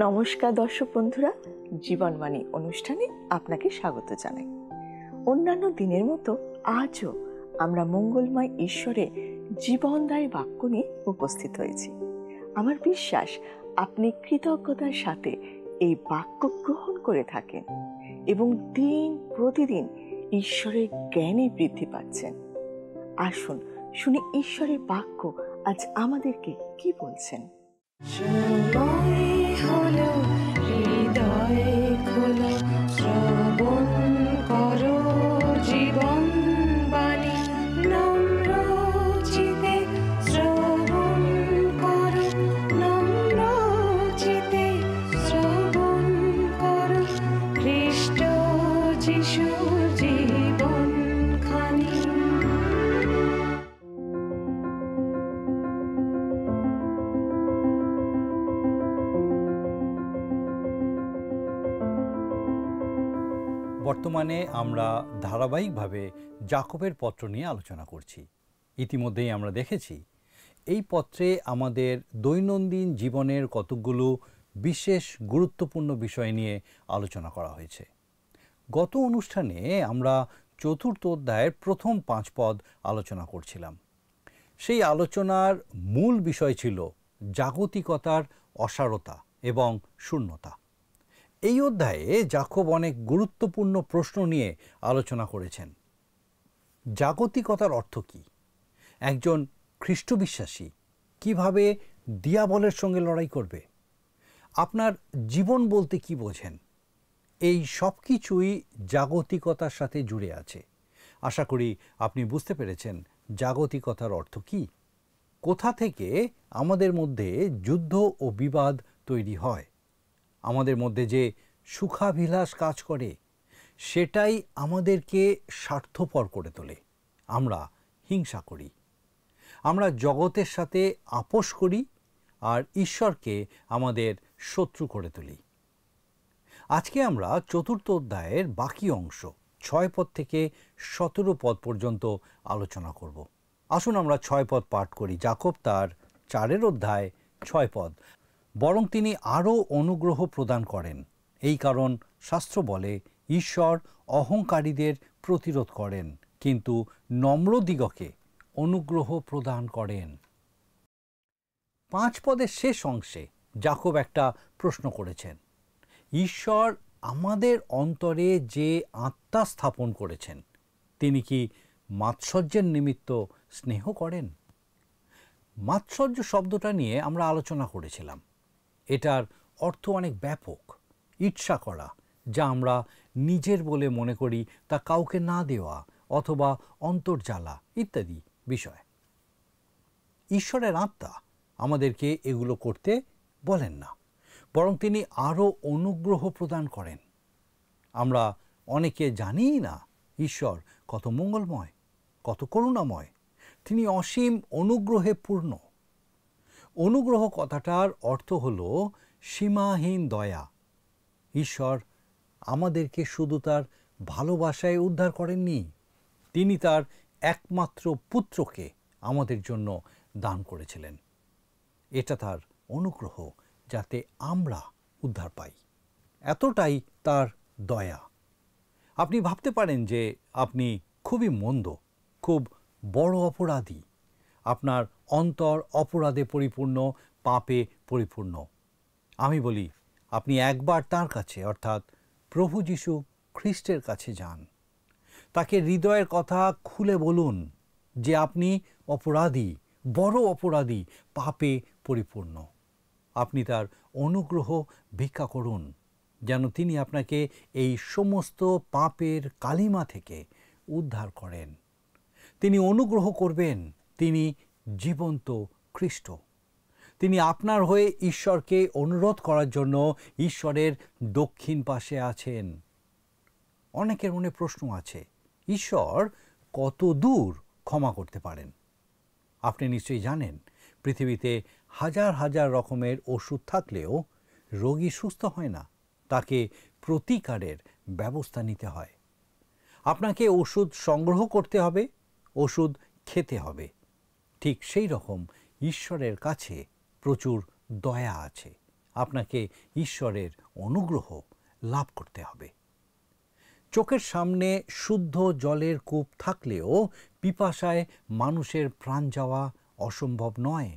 নমস্কার দর্শক বন্ধুরা, জীবনবাণী অনুষ্ঠানে আপনাকে স্বাগত জানাই। অন্যান্য দিনের মতো আজও আমরা মঙ্গলময় ঈশ্বরের জীবনদায়ী বাক্য নিয়ে উপস্থিত হয়েছি। আমার বিশ্বাস আপনি কৃতজ্ঞতার সাথে এই বাক্য গ্রহণ করে থাকেন এবং দিন প্রতিদিন ঈশ্বরের জ্ঞানে বৃদ্ধি পাচ্ছেন। আসুন শুনি ঈশ্বরের বাক্য আজ আমাদেরকে কি বলছেন। হলো হৃদয় খোলো, শ্রবণ করো জীবন বাণী, নম্র চিতে শ্রবণ করো, নম্র চিতে শ্রবণ করো, খ্রিস্ট যিশুর জীবন খানি। বর্তমানে আমরা ধারাবাহিকভাবে যাকবের পত্র নিয়ে আলোচনা করছি। ইতিমধ্যেই আমরা দেখেছি এই পত্রে আমাদের দৈনন্দিন জীবনের কতকগুলো বিশেষ গুরুত্বপূর্ণ বিষয় নিয়ে আলোচনা করা হয়েছে। গত অনুষ্ঠানে আমরা চতুর্থ অধ্যায়ের প্রথম 5 পদ আলোচনা করছিলাম। সেই আলোচনার মূল বিষয় ছিল জাগতিকতার অসারতা এবং শূন্যতা। এই অধ্যায়ে যাকব অনেক গুরুত্বপূর্ণ প্রশ্ন নিয়ে আলোচনা করেছেন। জাগতিকতার অর্থ কী? একজন খ্রিস্ট বিশ্বাসী কীভাবে দিয়াবলের সঙ্গে লড়াই করবে? আপনার জীবন বলতে কি বোঝেন? এই সব কিছুই জাগতিকতার সাথে জুড়ে আছে। আশা করি আপনি বুঝতে পেরেছেন জাগতিকতার অর্থ কী। কোথা থেকে আমাদের মধ্যে যুদ্ধ ও বিবাদ তৈরি হয়? আমাদের মধ্যে যে সুখাভিলাষ কাজ করে সেটাই আমাদেরকে স্বার্থপর করে তোলে। আমরা হিংসা করি, আমরা জগতের সাথে আপোষ করি আর ঈশ্বরকে আমাদের শত্রু করে তুলি। আজকে আমরা চতুর্থ অধ্যায়ের বাকি অংশ 6 পদ থেকে 17 পদ পর্যন্ত আলোচনা করব। আসুন আমরা 6 পদ পাঠ করি। যাকব তার 4 অধ্যায় 6 পদ। বরং তিনি আরও অনুগ্রহ প্রদান করেন, এই কারণ শাস্ত্র বলে, ঈশ্বর অহংকারীদের প্রতিরোধ করেন, কিন্তু নম্রদিগকে অনুগ্রহ প্রদান করেন। 5 পদের শেষ অংশে যাকব একটা প্রশ্ন করেছেন। ঈশ্বর আমাদের অন্তরে যে আত্মা স্থাপন করেছেন, তিনি কি মাৎসর্যের নিমিত্ত স্নেহ করেন? মাৎসর্য শব্দটা নিয়ে আমরা আলোচনা করেছিলাম। এটার অর্থ অনেক ব্যাপক। ঈর্ষা করা, যা আমরা নিজের বলে মনে করি, তা কাউকে না দেওয়া অথবা অন্তর্জ্বালা ইত্যাদি বিষয়। ঈশ্বরের আত্মা আমাদেরকে এগুলো করতে বলেন না, বরং তিনি আরও অনুগ্রহ প্রদান করেন। আমরা অনেকে জানিই না ঈশ্বর কত মঙ্গলময়, কত করুণাময়। তিনি অসীম অনুগ্রহে পূর্ণ। অনুগ্রহ কথাটার অর্থ হল সীমাহীন দয়া। ঈশ্বর আমাদেরকে শুধু তার ভালোবাসায় উদ্ধার করেননি, তিনি তার একমাত্র পুত্রকে আমাদের জন্য দান করেছিলেন। এটা তার অনুগ্রহ, যাতে আমরা উদ্ধার পাই। এতটাই তার দয়া। আপনি ভাবতে পারেন যে আপনি খুবই মন্দ, খুব বড় অপরাধী। আপনার অন্তর অপরাধে পরিপূর্ণ, পাপে পরিপূর্ণ। আমি বলি, আপনি একবার তার কাছে, অর্থাৎ প্রভু যীশু খ্রিস্টের কাছে যান। তাকে হৃদয়ের কথা খুলে বলুন যে আপনি অপরাধী, বড় অপরাধী, পাপে পরিপূর্ণ। আপনি তার অনুগ্রহ ভিক্ষা করুন, যেন তিনি আপনাকে এই সমস্ত পাপের কালিমা থেকে উদ্ধার করেন। তিনি অনুগ্রহ করবেন। তিনি জীবন্ত খ্রিস্ট। তিনি আপনার হয়ে ঈশ্বরকে অনুরোধ করার জন্য ঈশ্বরের দক্ষিণ পাশে আছেন। অনেকের মনে প্রশ্ন আছে, ঈশ্বর কত দূর ক্ষমা করতে পারেন? আপনি নিশ্চয়ই জানেন, পৃথিবীতে হাজার হাজার রকমের ওষুধ থাকলেও রোগী সুস্থ হয় না। তাকে প্রতিকারের ব্যবস্থা নিতে হয়। আপনাকে ওষুধ সংগ্রহ করতে হবে, ওষুধ খেতে হবে। ঠিক সেই রকম ঈশ্বরের কাছে প্রচুর দয়া আছে আপনাকে ঈশ্বরের অনুগ্রহ লাভ করতে হবে। চোখের সামনে শুদ্ধ জলের কূপ থাকলেও পিপাসায় মানুষের প্রাণ যাওয়া অসম্ভব নয়।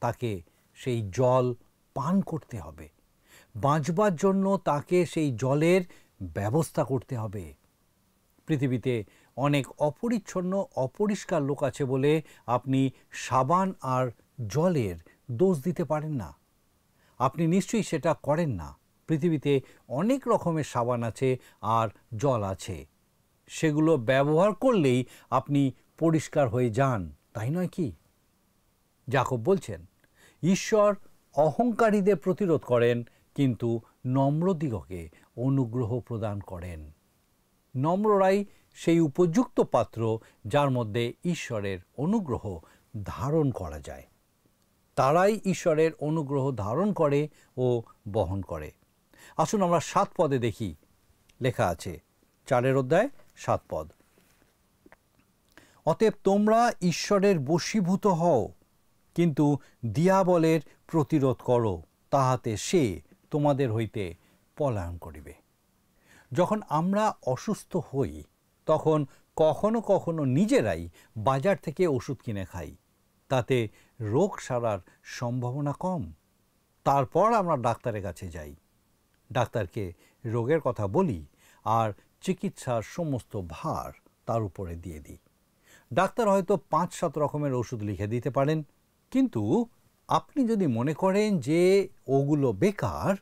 তাকে সেই জল পান করতে হবে। বাঁচবার জন্য তাকে সেই জলের ব্যবস্থা করতে হবে। পৃথিবীতে অনেক অপরিচ্ছন্ন অপরিষ্কার লোক আছে বলে আপনি সাবান আর জলের দোষ দিতে পারেন না। আপনি নিশ্চয়ই সেটা করেন না। পৃথিবীতে অনেক রকমের সাবান আছে আর জল আছে, সেগুলো ব্যবহার করলেই আপনি পরিষ্কার হয়ে যান, তাই নয় কি? যাকব বলছেন, ঈশ্বর অহংকারীদের প্রতিরোধ করেন, কিন্তু নম্রদিগকে অনুগ্রহ প্রদান করেন। নম্ররাই সেই উপযুক্ত পাত্র যার মধ্যে ঈশ্বরের অনুগ্রহ ধারণ করা যায়। তারাই ঈশ্বরের অনুগ্রহ ধারণ করে ও বহন করে। আসুন আমরা 7 পদে দেখি, লেখা আছে 4 অধ্যায় 7 পদ। অতএব তোমরা ঈশ্বরের বশীভূত হও, কিন্তু দিয়াবলের প্রতিরোধ করো, তাহাতে সে তোমাদের হইতে পলায়ন করিবে। যখন আমরা অসুস্থ হই তখন কখনো কখনো নিজেরাই বাজার থেকে ওষুধ কিনে খাই। তাতে রোগ সারার সম্ভাবনা কম। তারপর আমরা ডাক্তারের কাছে যাই, ডাক্তারকে রোগের কথা বলি আর চিকিৎসার সমস্ত ভার তার উপরে দিয়ে দিই। ডাক্তার হয়তো 5-7 রকমের ওষুধ লিখে দিতে পারেন, কিন্তু আপনি যদি মনে করেন যে ওগুলো বেকার,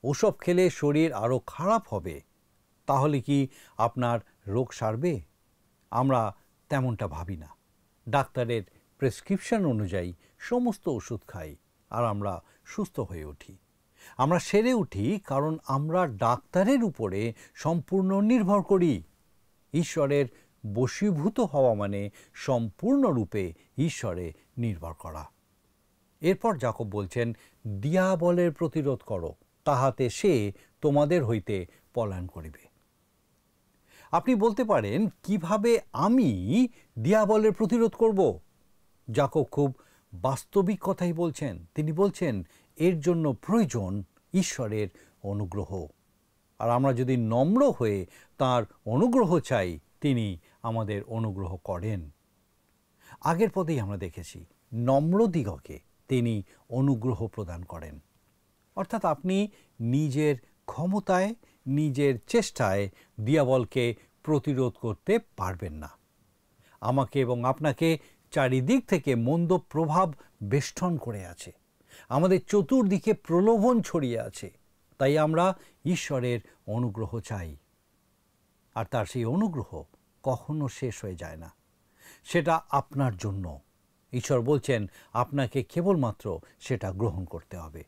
ওসব খেলে শরীর আরও খারাপ হবে, তাহলে কি আপনার রোগ সারবে? আমরা তেমনটা ভাবি না। ডাক্তারের প্রেসক্রিপশন অনুযায়ী সমস্ত ওষুধ খাই আর আমরা সুস্থ হয়ে উঠি। আমরা সেরে উঠি কারণ আমরা ডাক্তারের উপরে সম্পূর্ণ নির্ভর করি। ঈশ্বরের বশীভূত হওয়া মানে সম্পূর্ণরূপে ঈশ্বরে নির্ভর করা। এরপর যাকব বলছেন, দিয়াবলের প্রতিরোধ করো, তাহাতে সে তোমাদের হইতে পলায়ন করিবে। আপনি বলতে পারেন, কিভাবে আমি দিয়াবলের প্রতিরোধ করব? যাকব খুব বাস্তবিক কথাই বলছেন। তিনি বলছেন, এর জন্য প্রয়োজন ঈশ্বরের অনুগ্রহ। আর আমরা যদি নম্র হয়ে তার অনুগ্রহ চাই, তিনি আমাদের অনুগ্রহ করেন। আগের পদেই আমরা দেখেছি, নম্রদিগকে তিনি অনুগ্রহ প্রদান করেন। অর্থাৎ আপনি নিজের ক্ষমতায়, নিজের চেষ্টায় দিয়াবলকে প্রতিরোধ করতে পারবেন না। আমাকে এবং আপনাকে চারিদিক থেকে মন্দ প্রভাব বেষ্টন করে আছে। আমাদের চতুর্দিকে প্রলোভন ছড়িয়ে আছে। তাই আমরা ঈশ্বরের অনুগ্রহ চাই। আর তার সেই অনুগ্রহ কখনো শেষ হয়ে যায় না। সেটা আপনার জন্য। ঈশ্বর বলছেন, আপনাকে কেবলমাত্র সেটা গ্রহণ করতে হবে।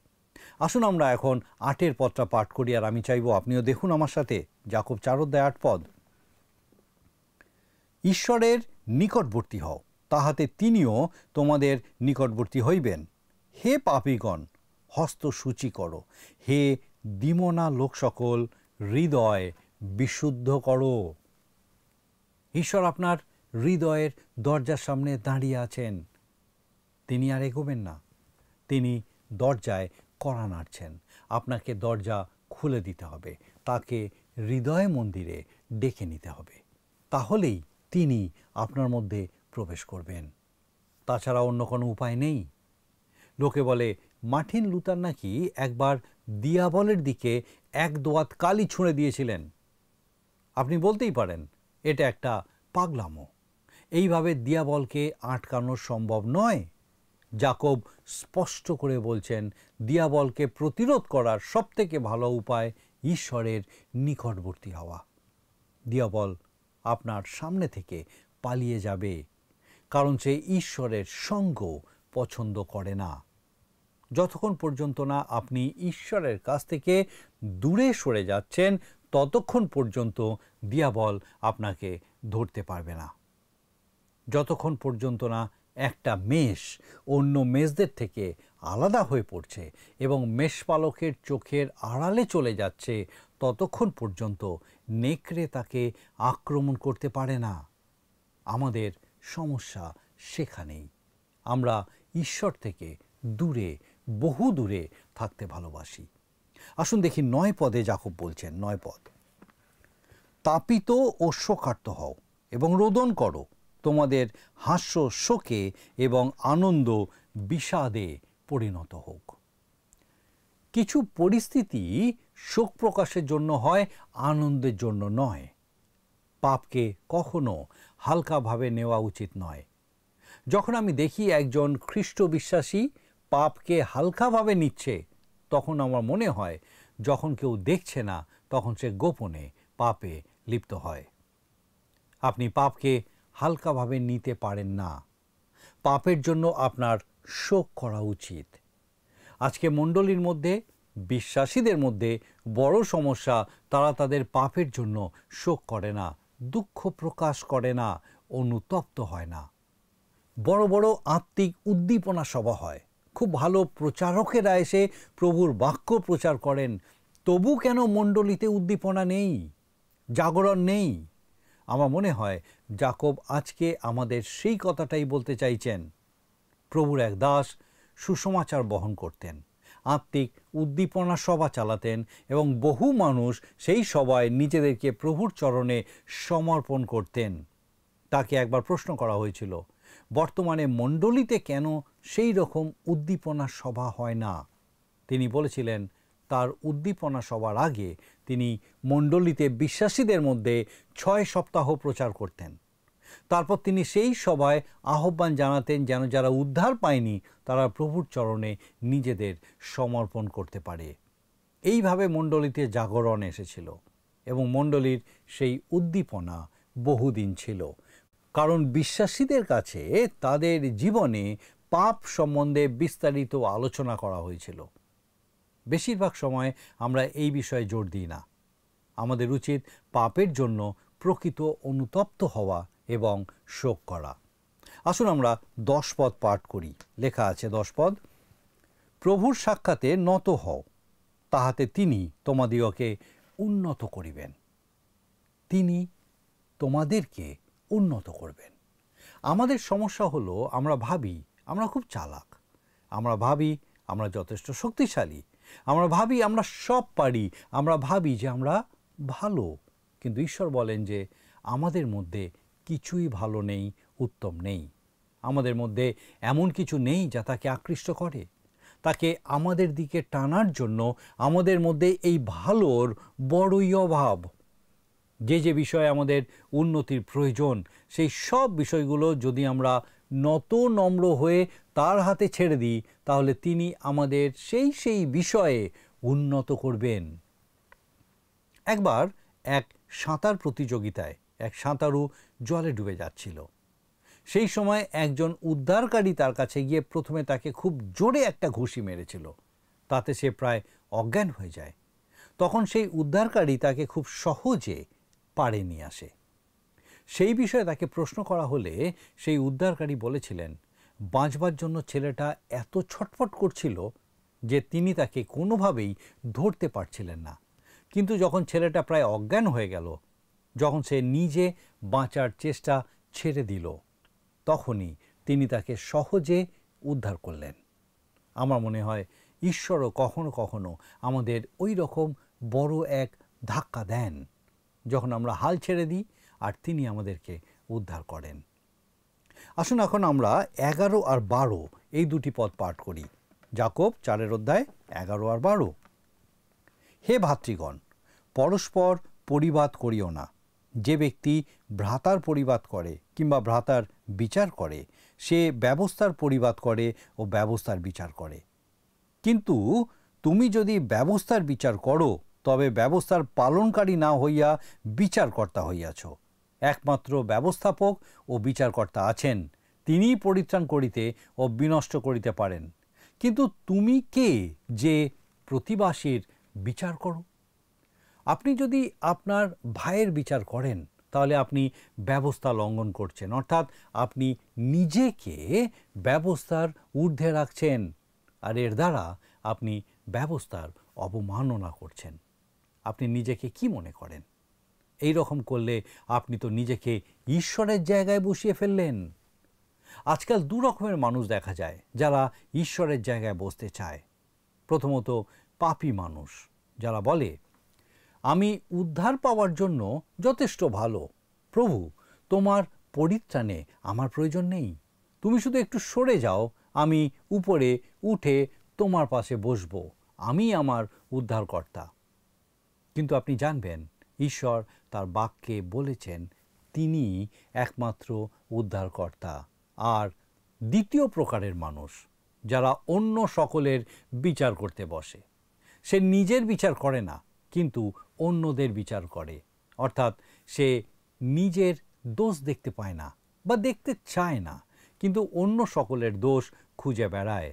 আসুন আমরা এখন 8 পদটা পাঠ করি, আর আমি চাইব আপনিও দেখুন আমার সাথে। যাকব 4 অধ্যায় 8 পদ। ঈশ্বরের নিকটবর্তী হও, তাহাতে তিনিও তোমাদের নিকটবর্তী হইবেন। হে পাপীগণ, হস্ত সূচি করো। হে দ্বিমনা লোক সকল, হৃদয় বিশুদ্ধ করো। ঈশ্বর আপনার হৃদয়ের দরজার সামনে দাঁড়িয়ে আছেন। তিনি আর এগোবেন না, তিনি দরজায় কড়া নাড়ছেন। আপনাকে দরজা খুলে দিতে হবে, তাকে হৃদয় মন্দিরে ডেকে নিতে হবে। তাহলেই তিনি আপনার মধ্যে প্রবেশ করবেন। তাছাড়া অন্য কোনো উপায় নেই। লোকে বলে, মার্টিন লুথার নাকি একবার দিয়াবলের দিকে 1 দোয়াত কালি ছুঁড়ে দিয়েছিলেন। আপনি বলতেই পারেন, এটা একটা পাগলামো। এইভাবে দিয়াবলকে আটকানো সম্ভব নয়। যাকব স্পষ্ট করে বলছেন, দিয়াবলকে প্রতিরোধ করার সবথেকে ভালো উপায় ঈশ্বরের নিকটবর্তী হওয়া। দিয়াবল আপনার সামনে থেকে পালিয়ে যাবে, কারণ সে ঈশ্বরের সঙ্গ পছন্দ করে না। যতক্ষণ পর্যন্ত না আপনি ঈশ্বরের কাছ থেকে দূরে সরে যাচ্ছেন, ততক্ষণ পর্যন্ত দিয়াবল আপনাকে ধরতে পারবে না। যতক্ষণ পর্যন্ত না একটা মেষ অন্য মেষদের থেকে আলাদা হয়ে পড়ছে এবং মেষপালকের চোখের আড়ালে চলে যাচ্ছে, ততক্ষণ পর্যন্ত নেকড়ে তাকে আক্রমণ করতে পারে না। আমাদের সমস্যা সেখানেই। আমরা ঈশ্বর থেকে দূরে, বহু দূরে থাকতে ভালোবাসি। আসুন দেখি 9 পদে যাকব বলছেন, 9 পদ, তাপিত ও শোকার্ত হও এবং রোদন করো, তোমাদের হাস্য শোকে এবং আনন্দ বিষাদে পরিণত হোক। কিছু পরিস্থিতি শোক প্রকাশের জন্য হয়, আনন্দের জন্য নয়। পাপকে কখনো হালকাভাবে নেওয়া উচিত নয়। যখন আমি দেখি একজন খ্রিস্ট বিশ্বাসী পাপকে হালকাভাবে নিচ্ছে, তখন আমার মনে হয় যখন কেউ দেখছে না তখন সে গোপনে পাপে লিপ্ত হয়। আপনি পাপকে হালকাভাবে নিতে পারেন না। পাপের জন্য আপনার শোক করা উচিত। আজকে মণ্ডলীর মধ্যে, বিশ্বাসীদের মধ্যে বড় সমস্যা, তারা তাদের পাপের জন্য শোক করে না, দুঃখ প্রকাশ করে না, অনুতপ্ত হয় না। বড় বড় আত্মিক উদ্দীপনা সভা হয়, খুব ভালো প্রচারকেরা এসে প্রভুর বাক্য প্রচার করেন, তবু কেন মণ্ডলীতে উদ্দীপনা নেই, জাগরণ নেই? আমার মনে হয় যাকব আজকে আমাদের সেই কথাটাই বলতে চাইছেন। প্রভুর এক দাস সুসমাচার বহন করতেন, আত্মিক উদ্দীপনা সভা চালাতেন এবং বহু মানুষ সেই সভায় নিজেদেরকে প্রভুর চরণে সমর্পণ করতেন। তাকে একবার প্রশ্ন করা হয়েছিল, বর্তমানে মণ্ডলীতে কেন সেই রকম উদ্দীপনা সভা হয় না? তিনি বলেছিলেন, তার উদ্দীপনা সভার আগে তিনি মণ্ডলীতে বিশ্বাসীদের মধ্যে 6 সপ্তাহ প্রচার করতেন। তারপর তিনি সেই সভায় আহ্বান জানাতেন যেন যারা উদ্ধার পায়নি তারা প্রভুর চরণে নিজেদের সমর্পণ করতে পারে। এইভাবে মণ্ডলীতে জাগরণ এসেছিল এবং মণ্ডলীর সেই উদ্দীপনা বহুদিন ছিল, কারণ বিশ্বাসীদের কাছে তাদের জীবনে পাপ সম্বন্ধে বিস্তারিত আলোচনা করা হয়েছিল। বেশিরভাগ সময় আমরা এই বিষয়ে জোর দিই না। আমাদের উচিত পাপের জন্য প্রকৃত অনুতপ্ত হওয়া এবং শোক করা। আসুন আমরা 10 পদ পাঠ করি। লেখা আছে 10 পদ, প্রভুর সাক্ষাতে নত হও, তাহাতে তিনি তোমাদিগকে উন্নত করিবেন। তিনি তোমাদেরকে উন্নত করবেন। আমাদের সমস্যা হলো আমরা ভাবি আমরা খুব চালাক, আমরা ভাবি আমরা যথেষ্ট শক্তিশালী, আমরা ভাবি আমরা সব পারি, আমরা ভাবি যে আমরা ভালো। কিন্তু ঈশ্বর বলেন যে আমাদের মধ্যে কিছুই ভালো নেই, উত্তম নেই। আমাদের মধ্যে এমন কিছু নেই যা তাকে আকৃষ্ট করে। তাকে আমাদের দিকে টানার জন্য আমাদের মধ্যে এই ভালোর বড়ই অভাব। যে যে বিষয়ে আমাদের উন্নতির প্রয়োজন, সেই সব বিষয়গুলো যদি আমরা নত নম্র হয়ে তার হাতে ছেড়ে দিই, তাহলে তিনি আমাদের সেই বিষয়ে উন্নত করবেন। একবার এক সাঁতার প্রতিযোগিতায় এক সাঁতারু জলে ডুবে যাচ্ছিল। সেই সময় একজন উদ্ধারকারী তার কাছে গিয়ে প্রথমে তাকে খুব জোরে একটা ঘুষি মেরেছিল, তাতে সে প্রায় অজ্ঞান হয়ে যায়। তখন সেই উদ্ধারকারী তাকে খুব সহজে পাড়ে নিয়ে আসে। সেই বিষয়ে তাকে প্রশ্ন করা হলে সেই উদ্ধারকারী বলেছিলেন, বাঁচবার জন্য ছেলেটা এত ছটফট করছিল যে তিনি তাকে কোনোভাবেই ধরতে পারছিলেন না। কিন্তু যখন ছেলেটা প্রায় অজ্ঞান হয়ে গেল, যখন সে নিজে বাঁচার চেষ্টা ছেড়ে দিল, তখনই তিনি তাকে সহজে উদ্ধার করলেন। আমার মনে হয় ঈশ্বরও কখনো কখনো আমাদের ওই রকম বড় এক ধাক্কা দেন, যখন আমরা হাল ছেড়ে দিই আর তিনি আমাদেরকে উদ্ধার করেন। আসুন এখন আমরা 11 আর 12 এই দুটি পদ পাঠ করি। যাকব 4 অধ্যায় 11 আর 12। হে ভাতৃগণ, পরস্পর পরিবাদ করিও না। যে ব্যক্তি ভ্রাতার পরিবাদ করে কিংবা ভ্রাতার বিচার করে, সে ব্যবস্থার পরিবাদ করে ও ব্যবস্থার বিচার করে। কিন্তু তুমি যদি ব্যবস্থার বিচার করো, তবে ব্যবস্থার পালনকারী না হইয়া বিচারকর্তা হইয়াছ। একমাত্র ব্যবস্থাপক ও বিচারকর্তা আছেন, তিনিই পরিত্রাণ করিতে ও বিনষ্ট করিতে পারেন। কিন্তু তুমি কে যে প্রতিবাসীর বিচার করো? আপনি যদি আপনার ভাইয়ের বিচার করেন, তাহলে আপনি ব্যবস্থা লঙ্ঘন করছেন, অর্থাৎ আপনি নিজেকে ব্যবস্থার ঊর্ধ্বে রাখছেন, আর এর দ্বারা আপনি ব্যবস্থার অবমাননা করছেন। আপনি নিজেকে কি মনে করেন? এই রকম করলে আপনি তো নিজেকে ঈশ্বরের জায়গায় বসিয়ে ফেললেন। আজকাল 2 রকমের মানুষ দেখা যায় যারা ঈশ্বরের জায়গায় বসতে চায়। প্রথমত পাপী মানুষ, যারা বলে আমি উদ্ধার পাওয়ার জন্য যথেষ্ট ভালো, প্রভু তোমার পরিত্রাণে আমার প্রয়োজন নেই, তুমি শুধু একটু সরে যাও, আমি উপরে উঠে তোমার পাশে বসব, আমি আমার উদ্ধারকর্তা। কিন্তু আপনি জানবেন ঈশ্বর তার বাক্যে বলেছেন তিনি একমাত্র উদ্ধারকর্তা। আর দ্বিতীয় প্রকারের মানুষ যারা অন্য সকলের বিচার করতে বসে, সে নিজের বিচার করে না কিন্তু অন্যদের বিচার করে, অর্থাৎ সে নিজের দোষ দেখতে পায় না বা দেখতে চায় না, কিন্তু অন্য সকলের দোষ খুঁজে বেড়ায়।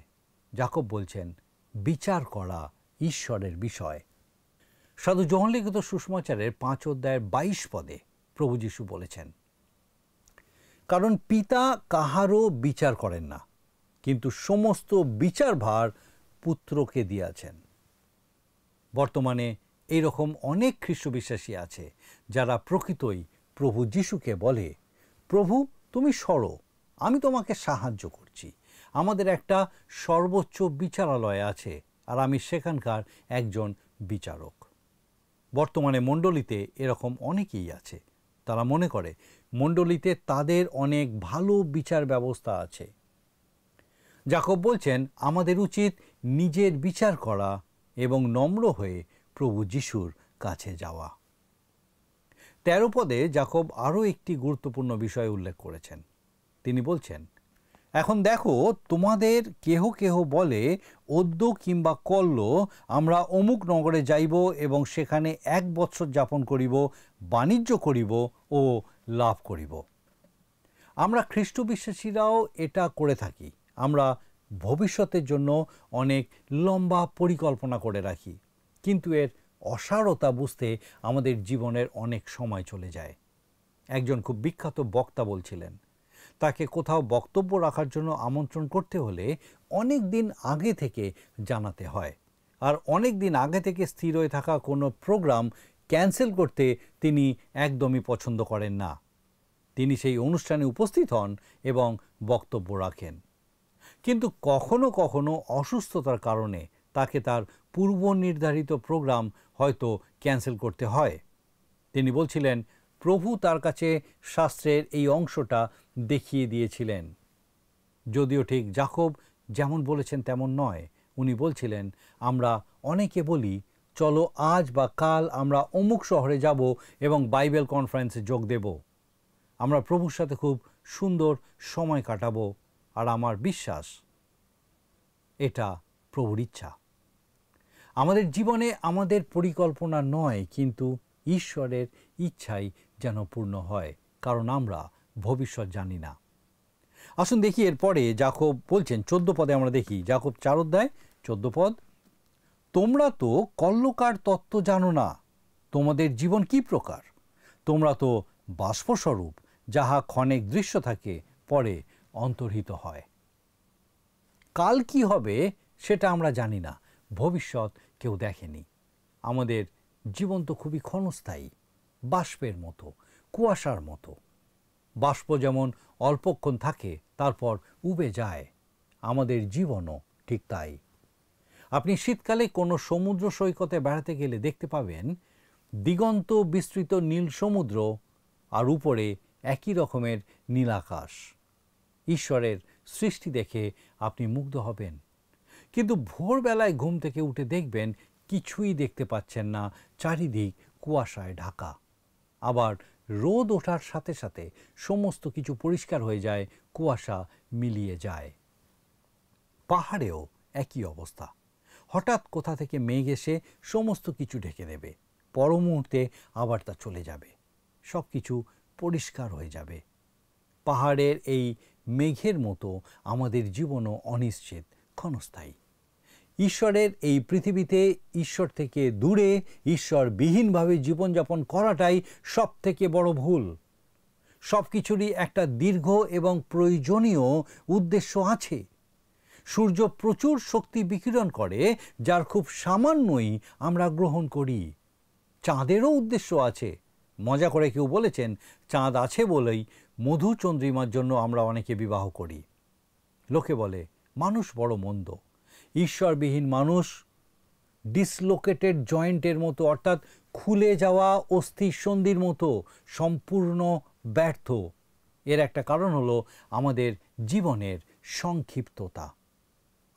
যাকব বলছেন বিচার করা ঈশ্বরের বিষয়। সাধু যোহন লিখিত সুসমাচারের 5 অধ্যায়ের 22 পদে প্রভু যীশু বলেছেন, কারণ পিতা কাহারও বিচার করেন না, কিন্তু সমস্ত বিচার ভার পুত্রকে দিয়াছেন। বর্তমানে এইরকম অনেক খ্রিস্ট বিশ্বাসী আছে যারা প্রকৃতই প্রভু যীশুকে বলে, প্রভু তুমি সরো, আমি তোমাকে সাহায্য করছি, আমাদের একটা সর্বোচ্চ বিচারালয় আছে আর আমি সেখানকার একজন বিচারক। বর্তমানে মণ্ডলীতে এরকম অনেকেই আছে, তারা মনে করে মণ্ডলীতে তাদের অনেক ভালো বিচার ব্যবস্থা আছে। যাকব বলছেন আমাদের উচিত নিজের বিচার করা এবং নম্র হয়ে প্রভু যীশুর কাছে যাওয়া। 13 পদে যাকব আরও একটি গুরুত্বপূর্ণ বিষয় উল্লেখ করেছেন। তিনি বলছেন, এখন দেখো তোমাদের কেহ কেহ বলে অদ্য কিংবা কল্য আমরা অমুক নগরে যাইব এবং সেখানে 1 বৎসর যাপন করিব, বাণিজ্য করিব ও লাভ করিব। আমরা খ্রিস্ট বিশ্বাসীরাও এটা করে থাকি। আমরা ভবিষ্যতের জন্য অনেক লম্বা পরিকল্পনা করে রাখি, কিন্তু এর অসারতা বুঝতে আমাদের জীবনের অনেক সময় চলে যায়। একজন খুব বিখ্যাত বক্তা বলছিলেন, তাকে কোথাও বক্তব্য রাখার জন্য আমন্ত্রণ করতে হলে অনেক দিন আগে থেকে জানাতে হয়, আর অনেক দিন আগে থেকে স্থির হয়ে থাকা কোনো প্রোগ্রাম ক্যান্সেল করতে তিনি একদমই পছন্দ করেন না। তিনি সেই অনুষ্ঠানে উপস্থিত হন এবং বক্তব্য রাখেন, কিন্তু কখনো কখনো অসুস্থতার কারণে তাকে তার পূর্ব নির্ধারিত প্রোগ্রাম হয়তো ক্যান্সেল করতে হয়। তিনি বলছিলেন প্রভু তার কাছে শাস্ত্রের এই অংশটা দেখিয়ে দিয়েছিলেন। যদিও ঠিক যাকব যেমন বলেছেন তেমন নয়। উনি বলছিলেন আমরা অনেকে বলি চলো আজ বা কাল আমরা অমুক শহরে যাব এবং বাইবেল কনফারেন্সে যোগ দেব, আমরা প্রভুর সাথে খুব সুন্দর সময় কাটাবো, আর আমার বিশ্বাস এটা প্রভুর ইচ্ছা। আমাদের জীবনে আমাদের পরিকল্পনা নয়, কিন্তু ঈশ্বরের ইচ্ছাই যেন পূর্ণ হয়, কারণ আমরা ভবিষ্যৎ জানি না। আসুন দেখি এরপরে যাকব বলছেন 14 পদে আমরা দেখি, যাকব 4 অধ্যায় 14 পদ, তোমরা তো কল্যকার তত্ত্ব জানো না, তোমাদের জীবন কি প্রকার? তোমরা তো বাষ্পস্বরূপ, যাহা ক্ষণিক দৃশ্য থাকে পরে অন্তর্হিত হয়। কাল কি হবে সেটা আমরা জানি না, ভবিষ্যৎ কেউ দেখেনি। আমাদের জীবন তো খুবই ক্ষণস্থায়ী, বাষ্পের মতো, কুয়াশার মতো। বাষ্প যেমন অল্পক্ষণ থাকে তারপর উবে যায়, আমাদের জীবনও ঠিক তাই। আপনি শীতকালে কোনো সমুদ্র সৈকতে বেড়াতে গেলে দেখতে পাবেন দিগন্ত বিস্তৃত নীল সমুদ্র আর উপরে একই রকমের নীল আকাশ। ঈশ্বরের সৃষ্টি দেখে আপনি মুগ্ধ হবেন, কিন্তু ভোরবেলায় ঘুম থেকে উঠে দেখবেন কিছুই দেখতে পাচ্ছেন না, চারিদিক কুয়াশায় ঢাকা। আবার রোদ ওঠার সাথে সাথে সমস্ত কিছু পরিষ্কার হয়ে যায়, কুয়াশা মিলিয়ে যায়। পাহাড়েও একই অবস্থা, হঠাৎ কোথা থেকে মেঘ এসে সমস্ত কিছু ঢেকে দেবে, পর মুহূর্তে আবার তা চলে যাবে, সব কিছু পরিষ্কার হয়ে যাবে। পাহাড়ের এই মেঘের মতো আমাদের জীবনও অনিশ্চিত, ক্ষণস্থায়ী। ঈশ্বরের এই পৃথিবীতে ঈশ্বর থেকে দূরে ঈশ্বরবিহীনভাবে জীবনযাপন করাটাই সব থেকে বড় ভুল। সব কিছুরই একটা দীর্ঘ এবং প্রয়োজনীয় উদ্দেশ্য আছে। সূর্য প্রচুর শক্তি বিকিরণ করে, যার খুব সামান্যই আমরা গ্রহণ করি। চাঁদেরও উদ্দেশ্য আছে। মজা করে কেউ বলেছেন চাঁদ আছে বলেই মধুচন্দ্রিমার জন্য আমরা অনেকে বিবাহ করি। লোকে বলে মানুষ বড় মন্দ, ঈশ্বরবিহীন মানুষ ডিসলোকেটেড জয়েন্টের মতো, অর্থাৎ খুলে যাওয়া অস্থি সন্ধির মতো সম্পূর্ণ ব্যর্থ। এর একটা কারণ হলো আমাদের জীবনের সংক্ষিপ্ততা।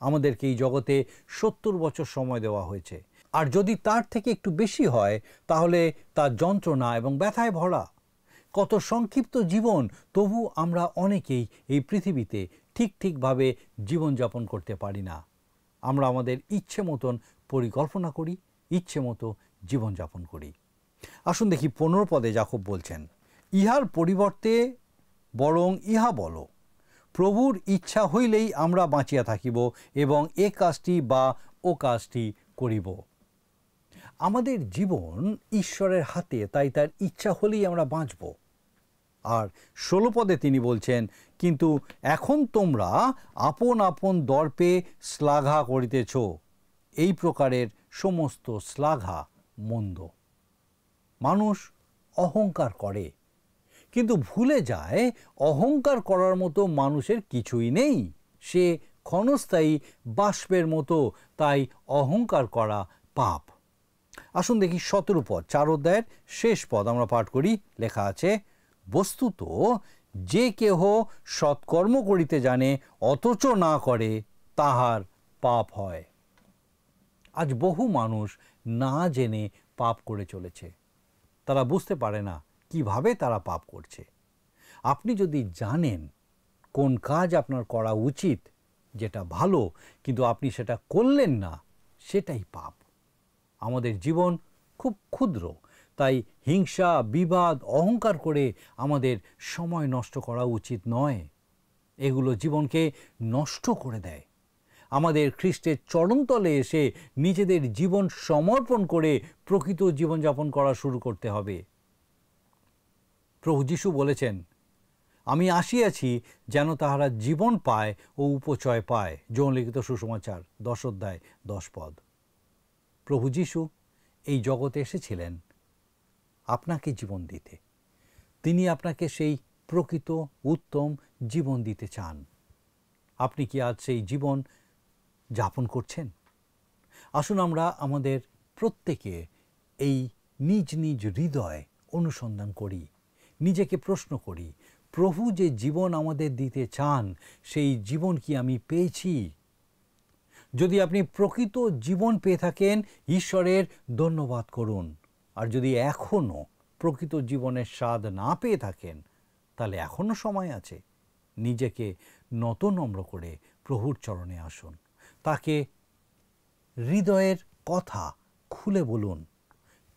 আমাদেরকে এই জগতে 70 বছর সময় দেওয়া হয়েছে, আর যদি তার থেকে একটু বেশি হয় তাহলে তা যন্ত্রণা এবং ব্যথায় ভরা। কত সংক্ষিপ্ত জীবন, তবু আমরা অনেকেই এই পৃথিবীতে ঠিকভাবে জীবনযাপন করতে পারি না। আমরা আমাদের ইচ্ছে মতন পরিকল্পনা করি, ইচ্ছে মতো জীবনযাপন করি। আসুন দেখি 15 পদে যাকব বলছেন, ইহার পরিবর্তে বরং ইহা বলো, প্রভুর ইচ্ছা হইলেই আমরা বাঁচিয়া থাকিব এবং এ কাজটি বা ও কাজটি করিব। আমাদের জীবন ঈশ্বরের হাতে, তাই তার ইচ্ছা হলেই আমরা বাঁচব। আর 16 পদে তিনি বলছেন, কিন্তু এখন তোমরা আপন আপন দর্পে শ্লাঘা করিতেছ, এই প্রকারের সমস্ত শ্লাঘা মন্দ। মানুষ অহংকার করে, কিন্তু ভুলে যায় অহংকার করার মতো মানুষের কিছুই নেই। সে ক্ষণস্থায়ী বাষ্পের মতো, তাই অহংকার করা পাপ। আসুন দেখি 17 পদ, 4 অধ্যায়ের শেষ পদ আমরা পাঠ করি। লেখা আছে, বস্তুত যে কেহ সৎকর্ম করিতে জানে অথচ না করে, তাহার পাপ হয়। আজ বহু মানুষ না জেনে পাপ করে চলেছে। তারা বুঝতে পারে না কিভাবে তারা পাপ করছে। আপনি যদি জানেন কোন কাজ আপনার করা উচিত, যেটা ভালো, কিন্তু আপনি সেটা করলেন না, সেটাই পাপ। আমাদের জীবন খুব ক্ষুদ্র, তাই হিংসা, বিবাদ, অহংকার করে আমাদের সময় নষ্ট করা উচিত নয়। এগুলো জীবনকে নষ্ট করে দেয়। আমাদের খ্রিস্টের চরণতলে এসে নিজেদের জীবন সমর্পণ করে প্রকৃত জীবনযাপন করা শুরু করতে হবে। প্রভু যীশু বলেছেন, আমি আসিয়াছি যেন তাহারা জীবন পায় ও উপচয় পায়। যোহন লিখিত সুসমাচার 10 অধ্যায় 10 পদ। প্রভু যীশু এই জগতে এসেছিলেন আপনাকে জীবন দিতে। তিনি আপনাকে সেই প্রকৃত উত্তম জীবন দিতে চান। আপনি কি আজ সেই জীবন যাপন করছেন? আসুন আমরা আমাদের প্রত্যেকে এই নিজ নিজ হৃদয় অনুসন্ধান করি, নিজেকে প্রশ্ন করি, প্রভু যে জীবন আমাদের দিতে চান, সেই জীবন কি আমি পেয়েছি? যদি আপনি প্রকৃত জীবন পেয়ে থাকেন, ঈশ্বরের ধন্যবাদ করুন। আর যদি এখনও প্রকৃত জীবনের স্বাদ না পেয়ে থাকেন, তাহলে এখনও সময় আছে। নিজেকে নতনম্র করে প্রভুর চরণে আসুন, তাকে হৃদয়ের কথা খুলে বলুন,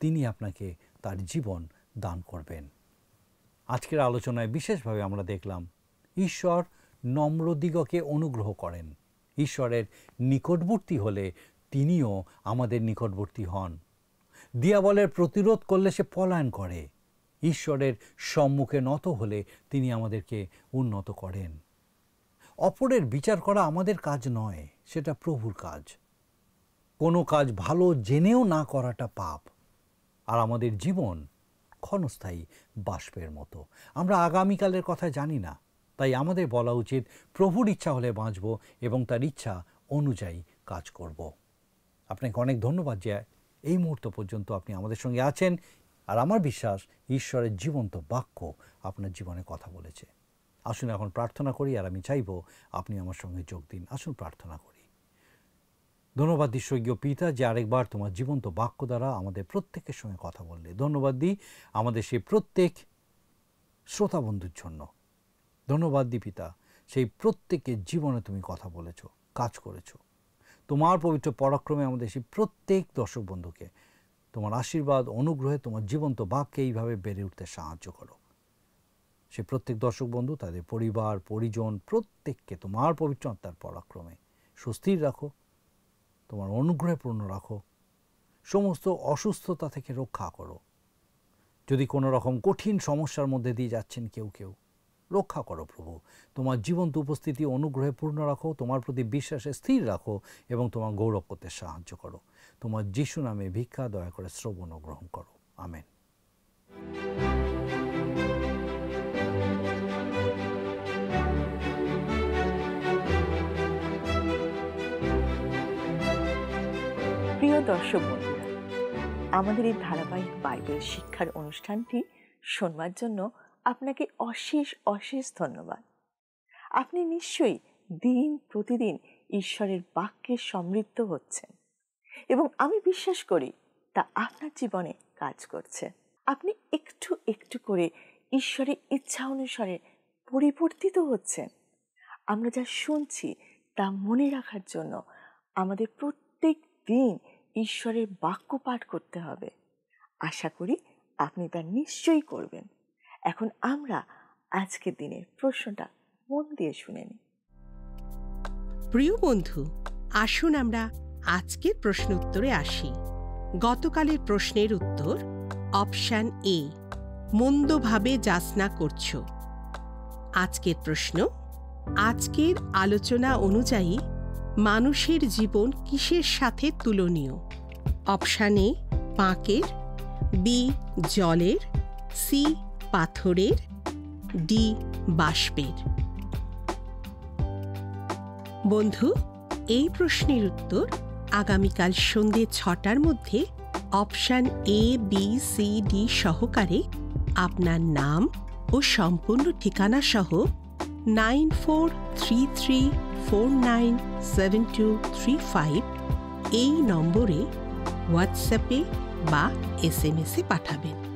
তিনি আপনাকে তার জীবন দান করবেন। আজকের আলোচনায় বিশেষভাবে আমরা দেখলাম ঈশ্বর নম্রদিগকে অনুগ্রহ করেন। ঈশ্বরের নিকটবর্তী হলে তিনিও আমাদের নিকটবর্তী হন। দিয়াবলের প্রতিরোধ করলে সে পলায়ন করে। ঈশ্বরের সম্মুখে নত হলে তিনি আমাদেরকে উন্নত করেন। অপরের বিচার করা আমাদের কাজ নয়, সেটা প্রভুর কাজ। কোনো কাজ ভালো জেনেও না করাটা পাপ। আর আমাদের জীবন ক্ষণস্থায়ী বাষ্পের মতো। আমরা আগামীকালের কথা জানি না, তাই আমাদের বলা উচিত প্রভুর ইচ্ছা হলে বাঁচব এবং তার ইচ্ছা অনুযায়ী কাজ করব। আপনাকে অনেক ধন্যবাদ যে এই মুহূর্ত পর্যন্ত আপনি আমাদের সঙ্গে আছেন। আর আমার বিশ্বাস ঈশ্বরের জীবন্ত বাক্য আপনার জীবনে কথা বলেছে। আসুন এখন প্রার্থনা করি, আর আমি চাইব আপনি আমার সঙ্গে যোগ দিন। আসুন প্রার্থনা করি। ধন্যবাদ দিই স্বর্গীয় পিতা যে আরেকবার তোমার জীবন্ত বাক্য দ্বারা আমাদের প্রত্যেকের সঙ্গে কথা বললে। ধন্যবাদ দিই আমাদের সেই প্রত্যেক শ্রোতা বন্ধুর জন্য। ধন্যবাদ দিই পিতা, সেই প্রত্যেকের জীবনে তুমি কথা বলেছ, কাজ করেছ। তোমার পবিত্র পরাক্রমে আমাদের সেই প্রত্যেক দর্শক বন্ধুকে তোমার আশীর্বাদ, অনুগ্রহে তোমার জীবন্ত বাক্যে এইভাবে বেড়ে উঠতে সাহায্য করো। সে প্রত্যেক দর্শক বন্ধু, তাদের পরিবার, পরিজন, প্রত্যেককে তোমার পবিত্র আত্মার পরাক্রমে সুস্থির রাখো, তোমার অনুগ্রহে পূর্ণ রাখো। সমস্ত অসুস্থতা থেকে রক্ষা করো। যদি কোনো রকম কঠিন সমস্যার মধ্যে দিয়ে যাচ্ছেন কেউ, রক্ষা করো প্রভু। তোমার জীবন্ত উপস্থিতি অনুগ্রহে পূর্ণ রাখো, তোমার প্রতি বিশ্বাসে স্থির রাখো এবং তোমার গৌরব করতে সাহায্য করো। তোমার যিশু নামে ভিক্ষা দয়া করে শ্রবণ ও গ্রহণ করো। আমেন। প্রিয় দর্শক বন্ধুরা, আমাদের এই ধারাবাহিক বাইবেল শিক্ষার অনুষ্ঠানটি শোনবার জন্য আপনাকে অশেষ অশেষ ধন্যবাদ। আপনি নিশ্চয়ই দিন প্রতিদিন ঈশ্বরের বাক্যে সমৃদ্ধ হচ্ছেন এবং আমি বিশ্বাস করি তা আপনার জীবনে কাজ করছে। আপনি একটু একটু করে ঈশ্বরের ইচ্ছা অনুসারে পরিবর্তিত হচ্ছেন। আমরা যা শুনছি তা মনে রাখার জন্য আমাদের প্রত্যেক দিন ঈশ্বরের বাক্য পাঠ করতে হবে। আশা করি আপনি তা নিশ্চয়ই করবেন। এখন আমরা আজকের দিনের প্রশ্নটা মন দিয়ে শুনে নিই। প্রিয় বন্ধু, আসুন আমরা আজকের প্রশ্ন উত্তরে আসি। গতকালের প্রশ্নের উত্তর অপশান এ, মন্দভাবে যাচনা করছো। আজকের প্রশ্ন, আজকের আলোচনা অনুযায়ী মানুষের জীবন কিসের সাথে তুলনীয়? অপশান এ পাঁকের, বি জলের, সি পাথরের, ডি বাষ্পের। বন্ধু, এই প্রশ্নের উত্তর আগামীকাল সন্ধ্যে 6টার মধ্যে option A, B, C, D সহকারে আপনার নাম ও সম্পূর্ণ ঠিকানা সহ 9433497235 এই নম্বরে হোয়াটসঅ্যাপে বা SMS-এ পাঠাবেন।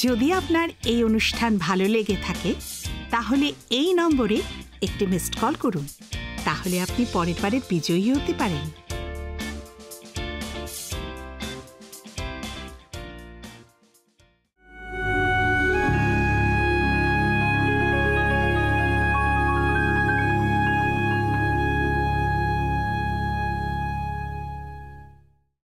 যদি আপনার এই অনুষ্ঠান ভালো লেগে থাকে তাহলে এই নম্বরে একটি মিসড কল করুন। তাহলে আপনি পরের বারে বিজয়ী হতে পারেন।